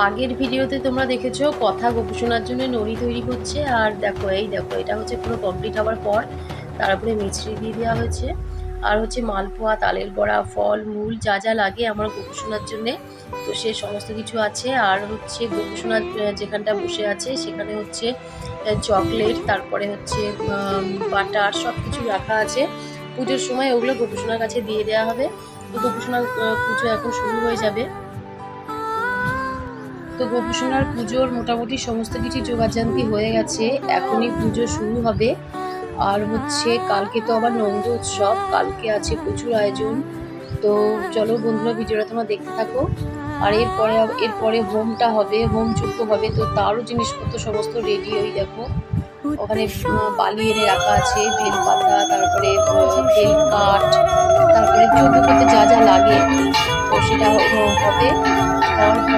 আগের ভিডিওতে তোমরা দেখেছো কথা গোপু শোনার জন্য নড়ি তৈরি করছে, আর দেখো এই দেখো এটা হচ্ছে পুরো কমপ্লিট হওয়ার পর তারপরে মিছরি দিয়ে দেওয়া হয়েছে। আর হচ্ছে মালপোয়া, তালের বড়া, ফল মূল যা যা লাগে আমার গোপু শোনার জন্যে, তো সে সমস্ত কিছু আছে। আর হচ্ছে গোপু শোনার যেখানটা বসে আছে সেখানে হচ্ছে চকলেট, তারপরে হচ্ছে বাটার, সব কিছু রাখা আছে। পুজোর সময় ওগুলো গোপু শোনার কাছে দিয়ে দেওয়া হবে। তো গোপু শোনার পুজো এখন শুরু হয়ে যাবে। তো গোপু সোনার পুজোর মোটামুটি সমস্ত কিছু জোগাড়জান্তি হয়ে গেছে, এখনই পুজো শুরু হবে। আর হচ্ছে কালকে তো আবার নন্দ উৎসব, কালকে আছে প্রচুর আয়োজন। তো চলো বন্ধুরা, ভিডিওটা তোমরা দেখতে থাকো। আর এরপরে হোমটা হবে, হোম যজ্ঞ হবে, তো তারও জিনিসপত্র সমস্ত রেডি। ওই দেখো ওখানে বালি এনে রাখা আছে, বেলপাতা, তারপরে বেল কাঠ, তারপরে যজ্ঞ করতে যা যা লাগে তো সেটা হবে। হওয়ার পর